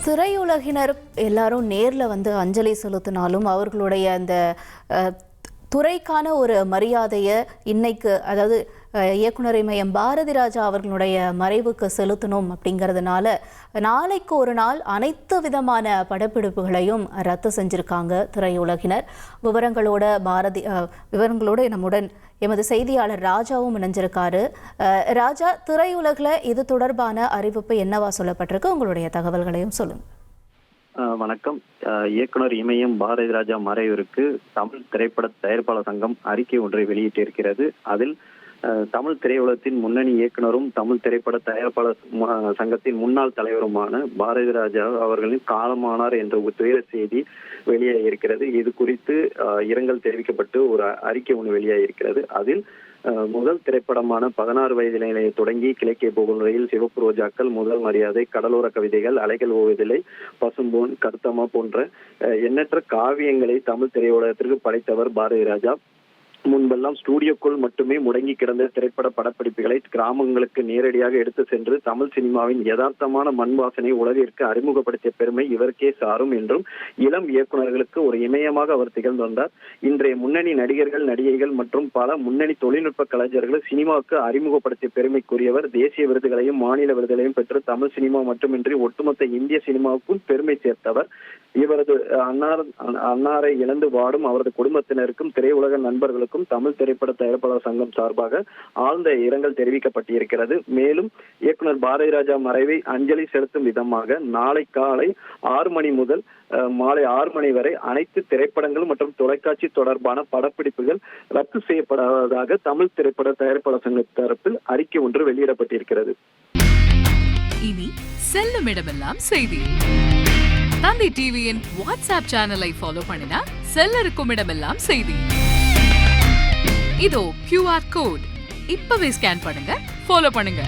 திரையுலகினர் எல்லாரும் நேரில் வந்து அஞ்சலி செலுத்தினாலும் அவர்களுடைய அந்த துறைக்கான ஒரு மரியாதையை இன்னைக்கு, அதாவது இயக்குனர் இமயம் பாரதி ராஜா அவர்களுடைய மறைவுக்கு செலுத்தணும் அப்படிங்கிறதுனால நாளைக்கு ஒரு நாள் அனைத்து விதமான படப்பிடிப்புகளையும் ரத்து செஞ்சிருக்காங்க திரையுலகினர். விவரங்களோடு நம்முடன் எமது செய்தியாளர் ராஜாவும் இணைஞ்சிருக்காரு. ராஜா, திரையுலகில் இது தொடர்பான அறிவிப்பு என்னவா சொல்லப்பட்டிருக்கு? உங்களுடைய தகவல்களையும் சொல்லுங்க. வணக்கம். இயக்குனர் இமயம் பாரதி ராஜா மறைவிற்கு தமிழ் திரைப்பட தயாரிப்பாளர் சங்கம் அறிக்கை ஒன்றை வெளியிட்டிருக்கிறது. அதில் தமிழ் திரையுலகத்தின் முன்னணி இயக்குனரும் தமிழ் திரைப்பட தயாரிப்பாளர் சங்கத்தின் முன்னாள் தலைவருமான பாரதி ராஜா அவர்களின் காலமானார் என்ற ஒரு துயர செய்தி வெளியாகியிருக்கிறது. இது குறித்து இரங்கல் தெரிவிக்கப்பட்டு ஒரு அறிக்கை ஒன்று வெளியாகியிருக்கிறது. அதில் முதல் திரைப்படமான 16 வயதிலே தொடங்கி கிழக்கே போகும் ரயில், சிவப்பு ரோஜாக்கள், முதல் மரியாதை, கடலோர கவிதைகள், அலைகள் ஓவியதில்லை, பசும்பொன், கருத்தம்மா போன்ற எண்ணற்ற காவியங்களை தமிழ் திரையுலகத்திற்கு படைத்தவர் பாரதி ராஜா. முன்பெல்லாம் ஸ்டூடியோக்குள் மட்டுமே முடங்கி கிடந்த திரைப்பட படப்பிடிப்புகளை கிராமங்களுக்கு நேரடியாக எடுத்து சென்று தமிழ் சினிமாவின் யதார்த்தமான மண் வாசனை உலகிற்கு அறிமுகப்படுத்திய பெருமை இவருக்கே சாரும் என்றும் இளம் இயக்குநர்களுக்கு ஒரு இமயமாக அவர் திகழ்ந்து வந்தார். இன்றைய முன்னணி நடிகர்கள், நடிகைகள் மற்றும் பல முன்னணி தொழில்நுட்ப கலைஞர்கள் சினிமாவுக்கு அறிமுகப்படுத்திய பெருமைக்குரியவர். தேசிய விருதுகளையும் மாநில விருதுகளையும் பெற்று தமிழ் சினிமா மட்டுமின்றி ஒட்டுமொத்த இந்திய சினிமாவுக்கும் பெருமை சேர்த்தவர். இவரது அன்னாரை இழந்து வாடும் அவரது குடும்பத்தினருக்கும் திரையுலக நண்பர்களுக்கும் தமிழ் திரைப்பட தயாரிப்பாளர் சங்கம் சார்பாக ஆழ்ந்த இரங்கல் தெரிவிக்கப்பட்டிருக்கிறது. மேலும் இயக்குனர் பாரதி ராஜா மறைவை அஞ்சலி செலுத்தும் விதமாக நாளை காலை 6 மணி முதல் மாலை 6 மணி வரை அனைத்து திரைப்படங்கள் மற்றும் தொலைக்காட்சி தொடர்பான படப்பிடிப்புகள் ரத்து செய்யப்படாததாக தமிழ் திரைப்பட தயாரிப்பாளர் சங்க தரப்பில் அறிக்கை ஒன்று வெளியிடப்பட்டிருக்கிறது. இனி செல்லும் இடமெல்லாம் செய்தி. தந்தி டிவியின் வாட்ஸ்அப் சேனலை ஃபாலோ பண்ணினா செல்ல இருக்கும் இடமெல்லாம் செய்தி. இதோ QR கோட், இப்பவே ஸ்கேன் பண்ணுங்க, ஃபாலோ பண்ணுங்க.